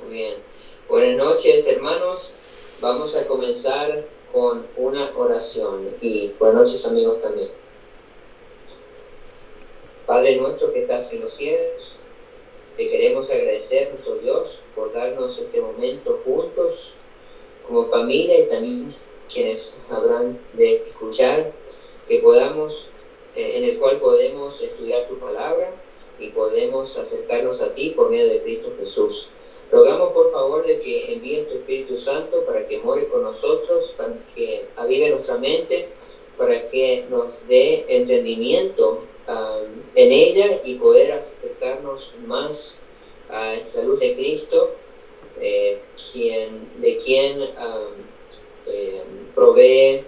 Muy bien. Buenas noches, hermanos. Vamos a comenzar con una oración. Y buenas noches, amigos, también. Padre nuestro que estás en los cielos, te queremos agradecer, nuestro Dios, por darnos este momento juntos, como familia y también quienes habrán de escuchar, que podamos, en el cual podemos estudiar tu palabra y podemos acercarnos a ti por medio de Cristo Jesús. Rogamos por favor de que envíes tu Espíritu Santo para que more con nosotros, para que avive nuestra mente, para que nos dé entendimiento en ella y poder acercarnos más a la luz de Cristo, de quien provee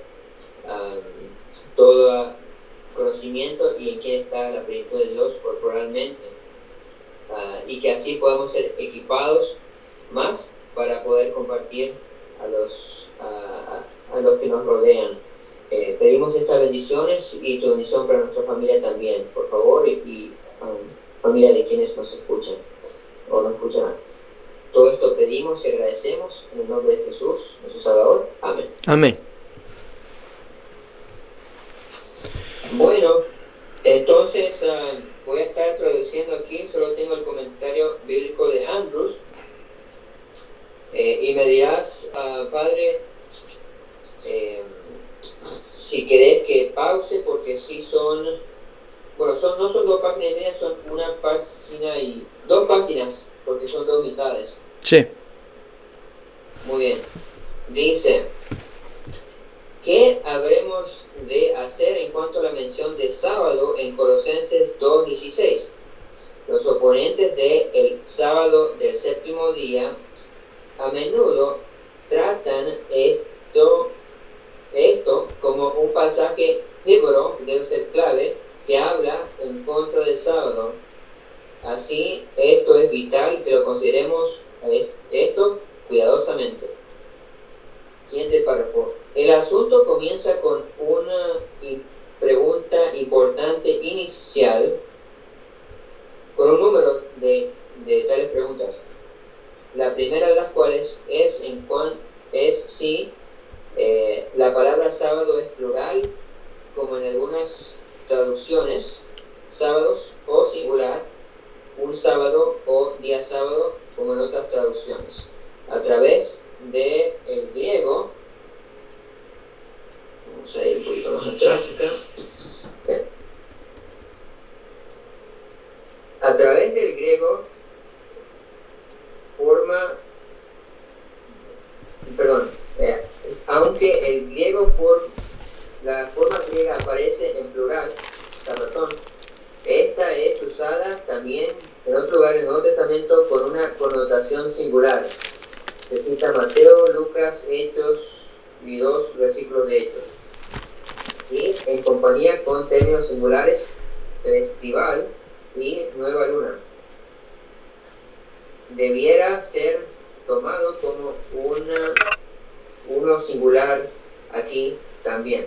todo conocimiento y en quien está la plenitud de Dios corporalmente, y que así podamos ser equipados más para poder compartir a los que nos rodean. Pedimos estas bendiciones y tu bendición para nuestra familia también, por favor, y familia de quienes nos escuchan o nos escucharán. Todo esto pedimos y agradecemos en el nombre de Jesús, nuestro Salvador. Amén. Amén. Bueno, entonces voy a estar traduciendo aquí, solo tengo el comentario bíblico de Andrews. Y me dirás, Padre, si querés que pause, porque sí son, bueno, no son 2 páginas y media, son 1 página y 2 páginas, porque son 2 mitades. Sí. Muy bien. Dice, ¿qué habremos de hacer en cuanto a la mención de sábado en Colosenses 2:16? Los oponentes del sábado del séptimo día a menudo tratan esto como un pasaje frívolo, que debe ser clave, que habla en contra del sábado. Así, esto es vital que lo consideremos esto cuidadosamente. Siguiente párrafo. El asunto comienza con una pregunta importante inicial, con un número de tales preguntas. La primera de las cuales es si la palabra sábado es plural, como en algunas traducciones, sábados, o singular, un sábado o día sábado, como en otras traducciones. A través del griego, vamos a ir un poquito más atrás acá. A través del griego aunque el griego la forma griega aparece en plural, sabatón, esta es usada también en otro lugar en el Nuevo Testamento con una connotación singular. Se cita Mateo, Lucas, Hechos y 2 versículos de Hechos. Y en compañía con términos singulares, festival y nueva luna. Debiera ser tomado como uno singular aquí también.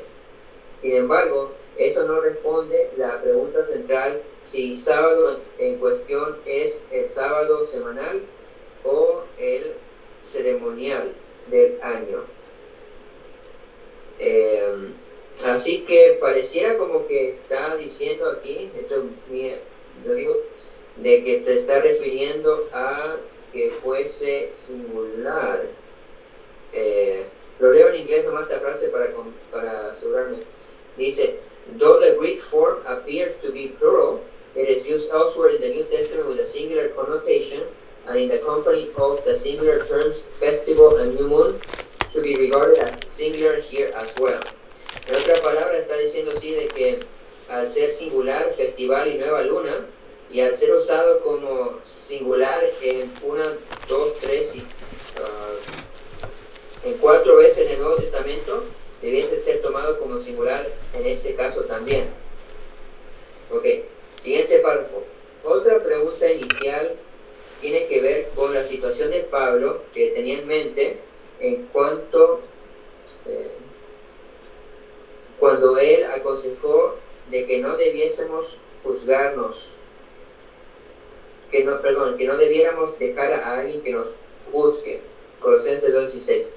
Sin embargo, eso no responde la pregunta central si sábado en cuestión es el sábado semanal o el ceremonial del año. Así que pareciera como que está diciendo aquí, lo digo, de que te está refiriendo a que fuese singular. Lo leo en inglés nomás esta frase para asegurarme. Dice, though the Greek form appears to be plural, it is used elsewhere in the New Testament with a singular connotation, and in the company of the singular terms festival and new moon should be regarded as singular here as well. En otras palabras, está diciendo así de que al ser singular, festival y nueva luna, y al ser usado como singular en 1, 2, 3 y en 4 veces en el Nuevo Testamento, debiese ser tomado como singular en ese caso también. Ok, siguiente párrafo. Otra pregunta inicial tiene que ver con la situación de Pablo, que tenía en mente en cuanto cuando él aconsejó de que no debiésemos juzgarnos, que no debiéramos dejar a alguien que nos Busque Colosenses 2:16.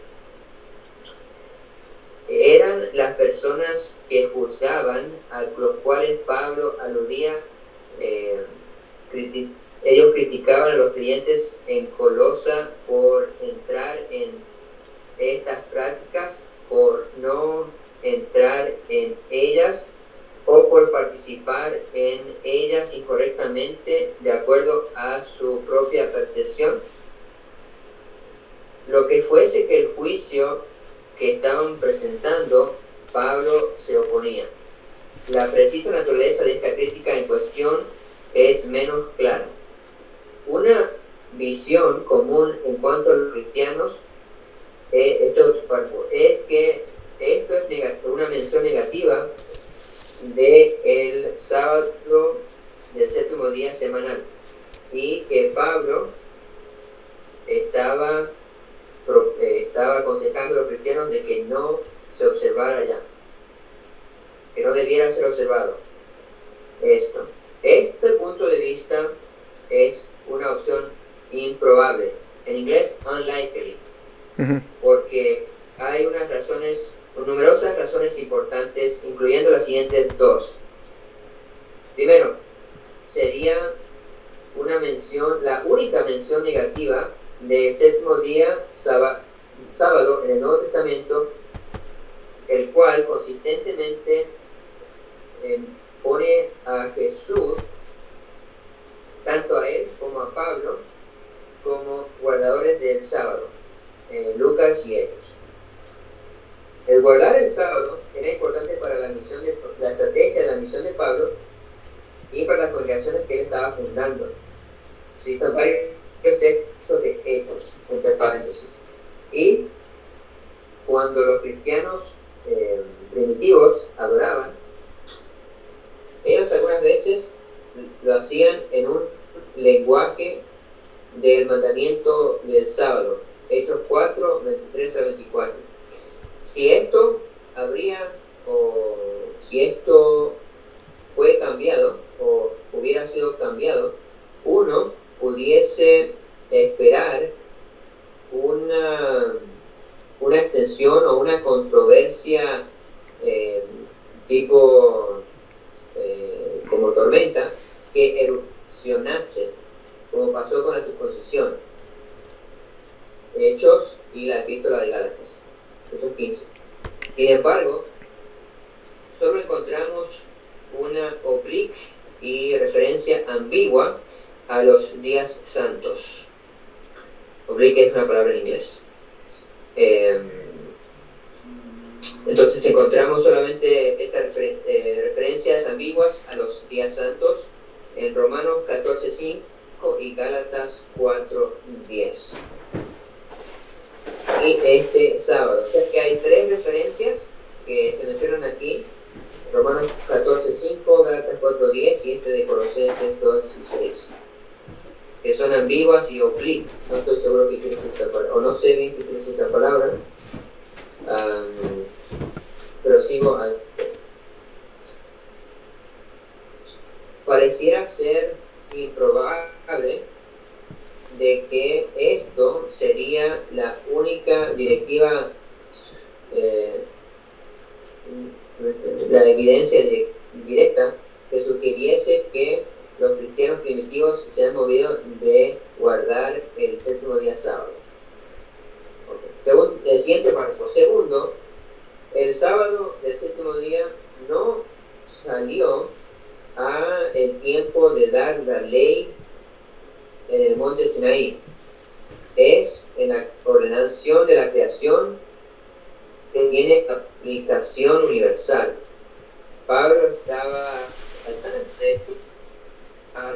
Eran las personas que juzgaban, a los cuales Pablo aludía. Ellos criticaban a los creyentes en Colosa por entrar en estas prácticas, por no entrar en ellas o por participar en ellas incorrectamente de acuerdo a su propia percepción. Lo que fuese que el juicio que estaban presentando, Pablo se oponía. La precisa naturaleza de esta crítica en cuestión es menos clara. Una visión común en cuanto a los cristianos es que esto es una mención negativa del sábado del séptimo día semanal, y que Pablo estaba aconsejando a los cristianos de que no se observara ya, que no debiera ser observado esto. Este punto de vista es una opción improbable, en inglés unlikely, porque hay numerosas razones importantes, incluyendo las siguientes dos. Primero, sería la única mención negativa del séptimo día sábado en el Nuevo Testamento, el cual consistentemente pone a Jesús, tanto a él como a Pablo, como guardadores del sábado, Lucas y Hechos. El guardar el sábado era importante para la estrategia de la misión de Pablo y para las congregaciones que él estaba fundando. Citan varios textos de Hechos, entre paréntesis. Y cuando los cristianos primitivos adoraban, ellos algunas veces lo hacían en un lenguaje del mandamiento del sábado, Hechos 4, 23 a 24. Si esto fue cambiado o hubiera sido cambiado, uno pudiese esperar una extensión o una controversia tipo como tormenta que erupcionase, como pasó con la circuncisión. Hechos y la epístola de Gálatas, Hechos 15. Sin embargo, solo encontramos una oblique y referencia ambigua a los días santos. Oblique es una palabra en inglés. Entonces encontramos solamente estas referencias ambiguas a los días santos en Romanos 14:5 y Gálatas 4:10. Y este sábado, o sea que hay tres referencias que se mencionan aquí: Romanos 14:5, Gálatas 4:10 y este de Colosenses 2:16, que son ambiguas y oblique. No estoy seguro qué quiere decir esa palabra, o no sé bien qué quiere decir esa palabra, pero sigo adelante. Pareciera ser improbable de que esto sería la única directiva, la evidencia directa que sugiriese que los cristianos primitivos se han movido de guardar el séptimo día sábado. Según el siguiente párrafo. Segundo, el sábado del séptimo día no salió a el tiempo de dar la ley en el monte Sinaí. Es en la ordenación de la creación que tiene aplicación universal. Pablo estaba a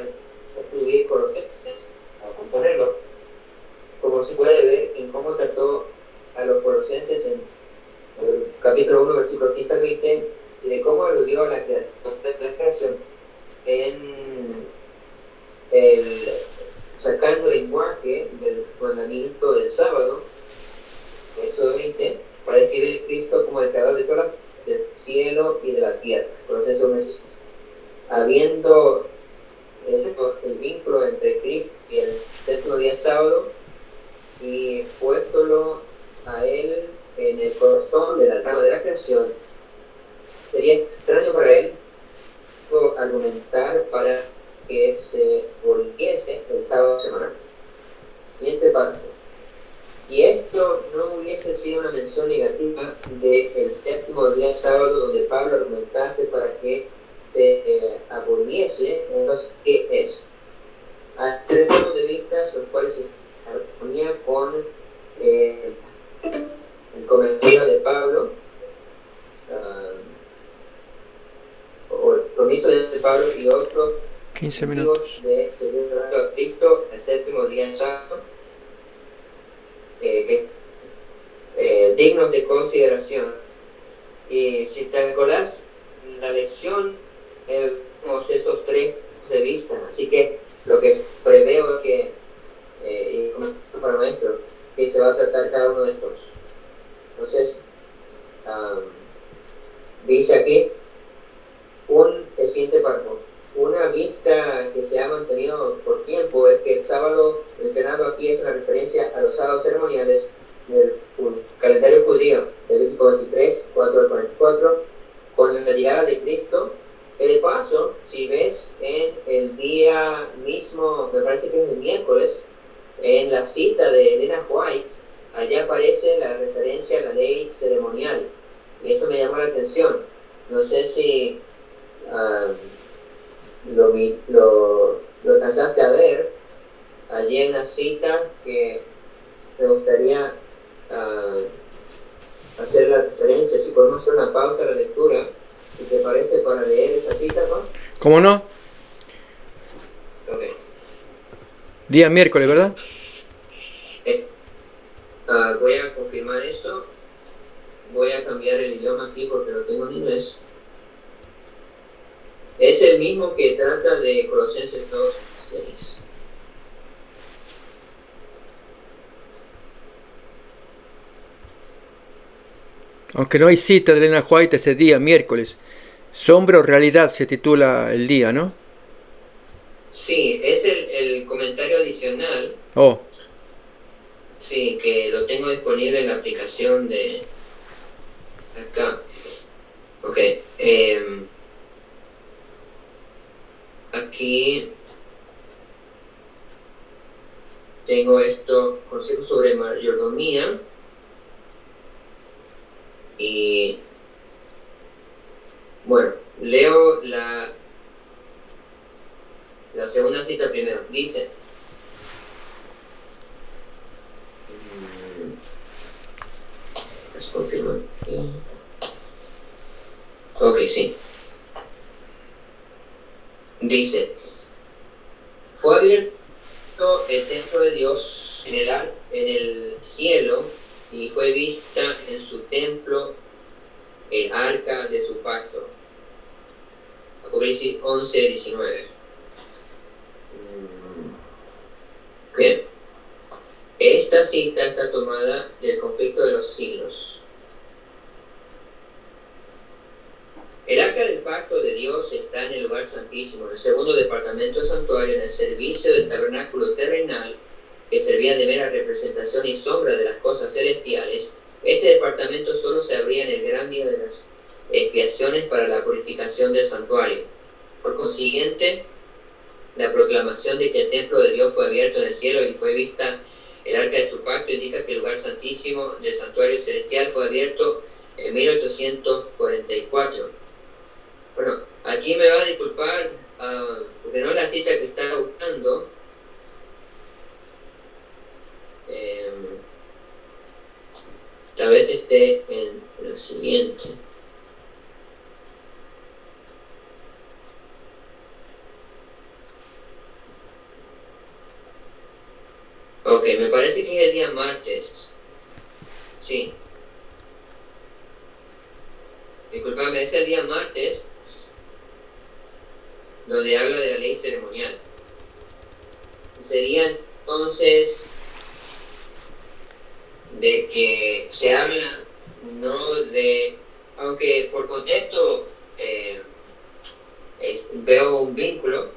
escribir Colosenses, a componerlo, como se puede ver en cómo trató a los colosenses en el capítulo 1, versículo 15 al 20, y de cómo aludió a la creación en sacando el lenguaje del mandamiento del sábado, verso 20, para describir a Cristo como el creador de todas las del cielo y de la tierra. Colosenses 1, habiendo el vínculo entre Cristo y el séptimo día sábado, y 15 minutos. De celebrar a Cristo el séptimo día sábado, dignos de consideración. Y si te acordás, la lección vemos esos tres puntos de vista. Así que lo que preveo es que, y como para el maestro, que se va a tratar cada uno de estos. Entonces, dice aquí, el siguiente párrafo. Una vista que se ha mantenido por tiempo es que el sábado mencionado aquí es una referencia a los sábados ceremoniales del calendario judío, Levítico 23, 4 al 44, con la llegada de Cristo. De paso, si ves en el día mismo, me parece que es el miércoles, en la cita de Elena White, allá aparece la referencia a la ley ceremonial. Y eso me llamó la atención. No sé si lo alcanzaste a ver allí en la cita, que me gustaría hacer la referencia. Si podemos hacer una pausa a la lectura, si te parece, para leer esa cita, ¿no? ¿Cómo no? Okay. Día miércoles, ¿verdad? Voy a confirmar eso. Voy a cambiar el idioma aquí porque lo tengo en inglés. Es el mismo que trata de Colosenses 2:6. Aunque no hay cita de Elena White ese día, miércoles. Sombra o realidad se titula el día, ¿no? Sí, es el comentario adicional. Oh. Sí, que lo tengo disponible en la aplicación de acá. Ok. Aquí tengo esto, consejos sobre mayordomía. Y bueno, leo la segunda cita primero. Dice: ¿las confirmo? Ok, sí. Dice: fue abierto el templo de Dios en el cielo, y fue vista en su templo el arca de su pacto. Apocalipsis 11:19. Bien. Esta cita está tomada del conflicto de los siglos. El arca del pacto de Dios está en el lugar santísimo, en el segundo departamento del santuario, en el servicio del tabernáculo terrenal, que servía de mera representación y sombra de las cosas celestiales. Este departamento solo se abría en el gran día de las expiaciones para la purificación del santuario. Por consiguiente, la proclamación de que el templo de Dios fue abierto en el cielo y fue vista el arca de su pacto indica que el lugar santísimo del santuario celestial fue abierto en 1844. Bueno, aquí me va a disculpar porque no es la cita que estaba buscando. Tal vez esté en la siguiente. Ok, me parece que es el día martes. Sí. Disculpame, es el día martes donde habla de la ley ceremonial. Sería entonces de que se habla no de, aunque por contexto veo un vínculo,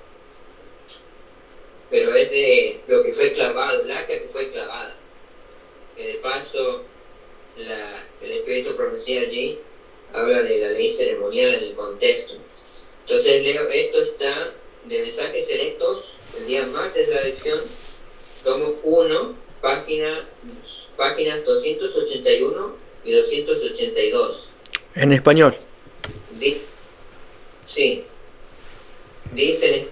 pero es de lo que fue clavado, el arca que fue clavada, que de paso el Espíritu profecía allí habla de la ley ceremonial en el contexto. Entonces leo, esto está de Mensajes Selectos, el día martes de la lección, tomo 1, páginas 281 y 282. En español. Sí. Dicen,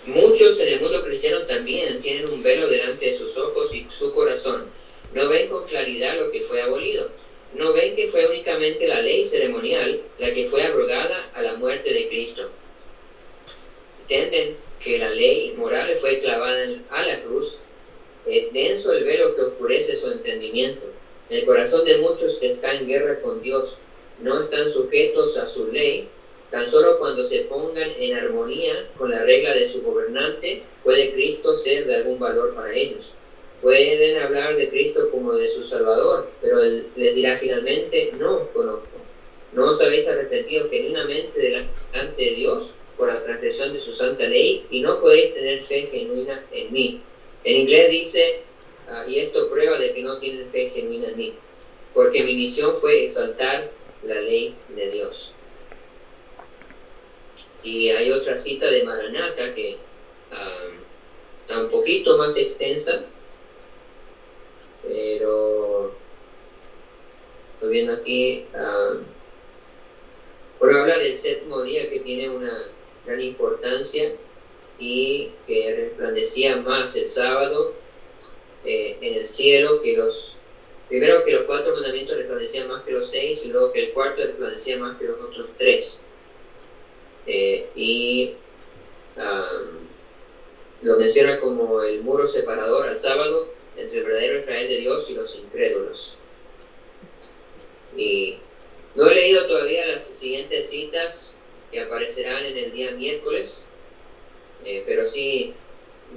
muchos en el mundo cristiano también tienen un velo delante de sus ojos y su corazón. No ven con claridad lo que fue abolido. No ven que fue únicamente la ley ceremonial la que fue abrogada a la muerte de Cristo. ¿Entienden? que la ley moral fue clavada a la cruz, es denso el velo que oscurece su entendimiento. El corazón de muchos que está en guerra con Dios no están sujetos a su ley. Tan solo cuando se pongan en armonía con la regla de su gobernante, puede Cristo ser de algún valor para ellos. Pueden hablar de Cristo como de su Salvador, pero Él les dirá finalmente: no os conozco. ¿No os habéis arrepentido genuinamente delante de Dios por la transgresión de su santa ley? Y no podéis tener fe genuina en mí. En inglés dice, y esto prueba de que no tienen fe genuina en mí, porque mi misión fue exaltar la ley de Dios. Y hay otra cita de Maranatha que está un poquito más extensa, pero estoy viendo aquí, bueno, habla del séptimo día, que tiene una gran importancia y que resplandecía más el sábado en el cielo que primero que los 4 mandamientos resplandecían más que los 6, y luego que el cuarto resplandecía más que los otros 3. Lo menciona como el muro separador al sábado entre el verdadero Israel de Dios y los incrédulos. Y no he leído todavía las siguientes citas que aparecerán en el día miércoles, pero sí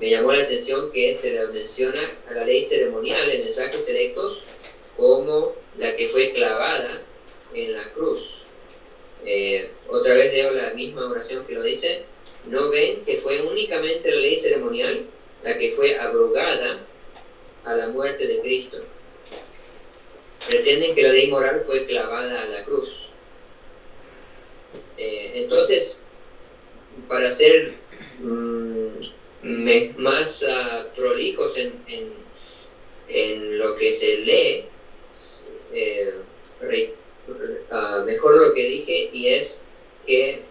me llamó la atención que se le menciona a la ley ceremonial en Mensajes Selectos como la que fue clavada en la cruz. Otra vez leo la misma oración que lo dice. ¿No ven que fue únicamente la ley ceremonial la que fue abrogada a la muerte de Cristo? Pretenden que la ley moral fue clavada a la cruz. Entonces, para ser más prolijos en lo que se lee, mejor lo que dije, y es que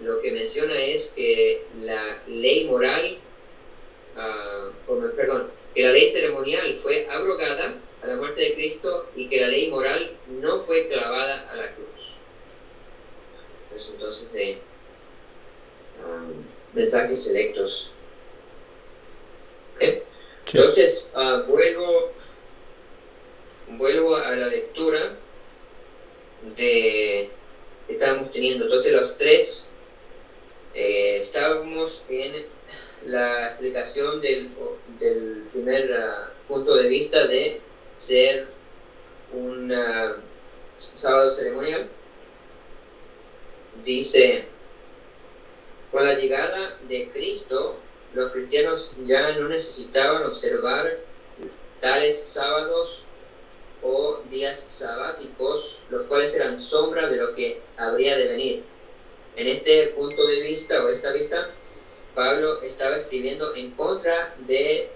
lo que menciona es que la ley moral, que la ley ceremonial fue abrogada a la muerte de Cristo y que la ley moral no fue clavada a la cruz. Pues entonces de Mensajes Selectos. ¿Okay? Sí. Entonces vuelvo a la lectura que estábamos teniendo. Entonces los tres estábamos en la explicación del primer punto de vista de ser un sábado ceremonial. Dice: con la llegada de Cristo, los cristianos ya no necesitaban observar tales sábados o días sabáticos, los cuales eran sombra de lo que habría de venir. En este punto de vista, o esta vista, Pablo estaba escribiendo en contra de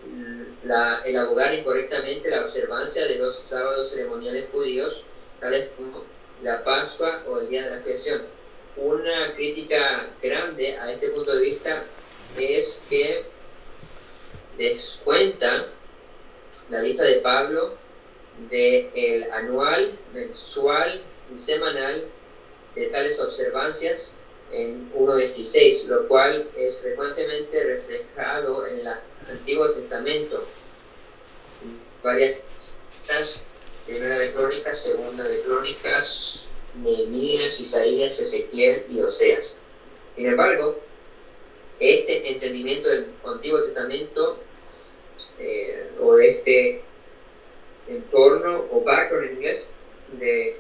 el abogar incorrectamente la observancia de los sábados ceremoniales judíos, tales como la Pascua o el Día de la Expiación. Una crítica grande a este punto de vista es que descuenta la lista de Pablo del anual, mensual y semanal de tales observancias en 1:16, lo cual es frecuentemente reflejado en el Antiguo Testamento. Varias citas: Primera de Crónicas, Segunda de Crónicas, Nehemías, Isaías, Ezequiel y Oseas. Sin embargo, este entendimiento del Antiguo Testamento, o este entorno o background en inglés del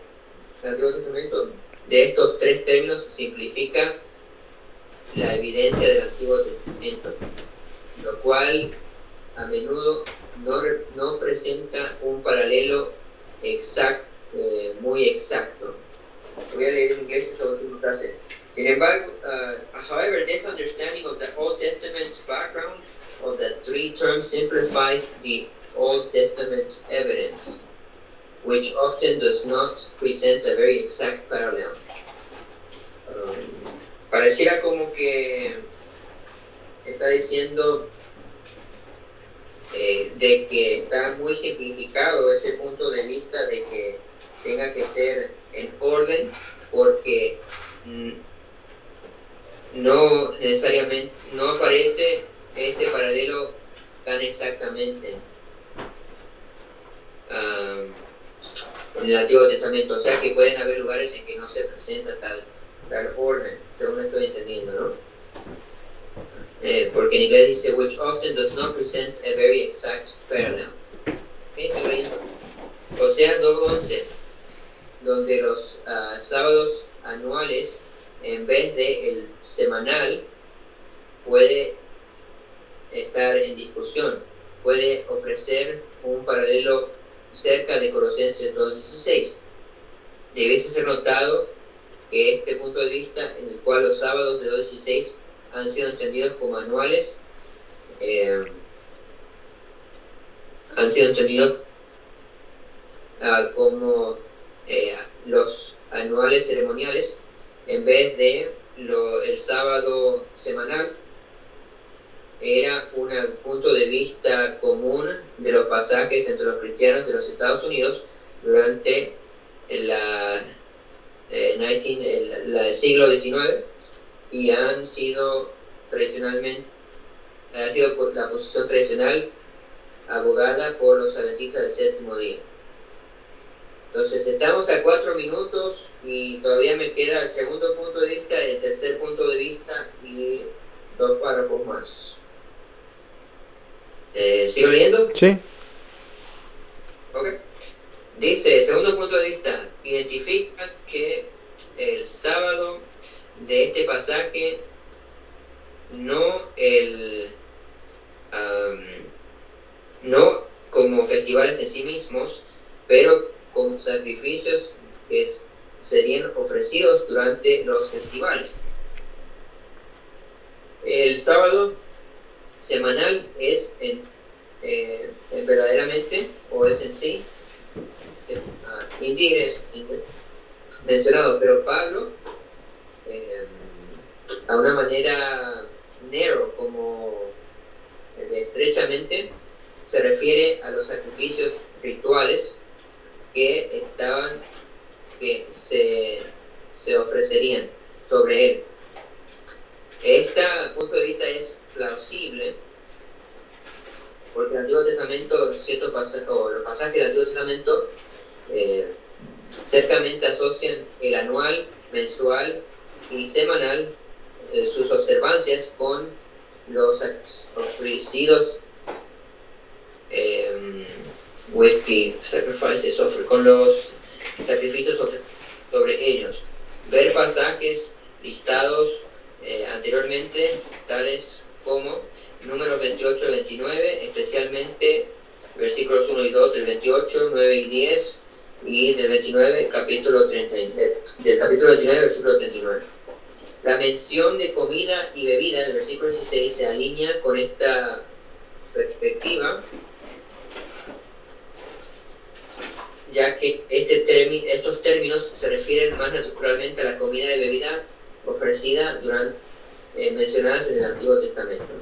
Antiguo Testamento, de estos tres términos, simplifica la evidencia del Antiguo Testamento, lo cual a menudo no presenta un paralelo muy exacto. Voy a leer en inglés esa última frase. Sin embargo, however, this understanding of the Old Testament background of the three terms simplifies the Old Testament evidence, which often does not present a very exact parallel. Pareciera como que está diciendo de que está muy simplificado ese punto de vista de que tenga que ser en orden, porque no necesariamente, no aparece este paralelo tan exactamente en el Antiguo Testamento, o sea que pueden haber lugares en que no se presenta tal orden, según estoy entendiendo, ¿no? Porque en inglés dice, which often does not present a very exact parallel. Oseas 2:11, donde los sábados anuales, en vez de el semanal, puede estar en discusión, puede ofrecer un paralelo cerca de Colosenses 2:16. Debe ser notado que este punto de vista, en el cual los sábados de 2:16 han sido entendidos como anuales, han sido entendidos como los anuales ceremoniales, en vez de el sábado semanal. Era un punto de vista común de los pasajes entre los cristianos de los Estados Unidos durante el siglo XIX, y han sido tradicionalmente, ha sido la posición tradicional abogada por los adventistas del séptimo día. Entonces estamos a 4 minutos y todavía me queda el segundo punto de vista, el tercer punto de vista y 2 párrafos más. ¿Sigo leyendo? Sí. Ok. Dice, segundo punto de vista, identifica que el sábado de este pasaje, no como festivales en sí mismos, pero como sacrificios que serían ofrecidos durante los festivales. El sábado semanal es verdaderamente, o es en sí, indeed es mencionado, pero Pablo, a una manera narrow, como estrechamente, se refiere a los sacrificios rituales que se ofrecerían sobre él. Este punto de vista es plausible porque el Antiguo Testamento, los pasajes del Antiguo Testamento cercamente asocian el anual, mensual y semanal, sus observancias, con los ofrecidos with the sacrifices con los sacrificios sobre ellos. Ver pasajes listados anteriormente, tales como Números 28 y 29, especialmente versículos 1 y 2 del 28, 9 y 10, y del 29, del capítulo 29, versículo 39. La mención de comida y bebida del versículo 16 se alinea con esta perspectiva, ya que estos términos se refieren más naturalmente a la comida y bebida ofrecida mencionadas en el Antiguo Testamento.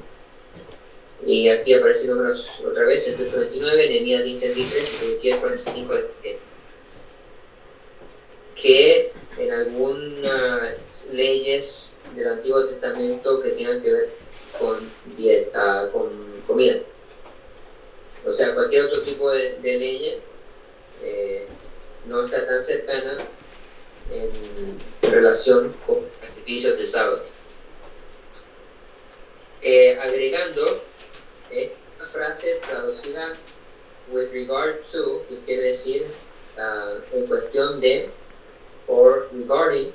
Y aquí aparece Números otra vez, 28-29, Nehemías 10-33 y 10-45, que en algunas leyes del Antiguo Testamento que tengan que ver con dieta, con comida. O sea, cualquier otro tipo de ley no está tan cercana en relación con sacrificios de sábado. Agregando esta frase traducida with regard to, que quiere decir en cuestión de, or regarding,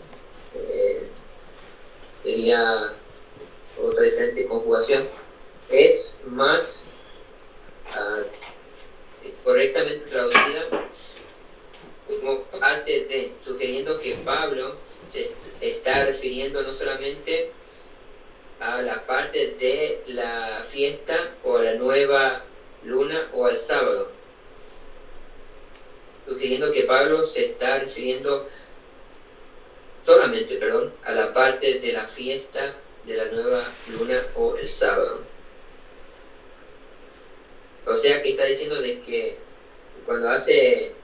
sería otra diferente conjugación, es más correctamente traducida como parte de, sugiriendo que Pablo se está refiriendo no solamente a la parte de la fiesta o a la nueva luna o al sábado, sugiriendo que Pablo se está refiriendo solamente, a la parte de la fiesta de la nueva luna o el sábado. O sea que está diciendo de que cuando hace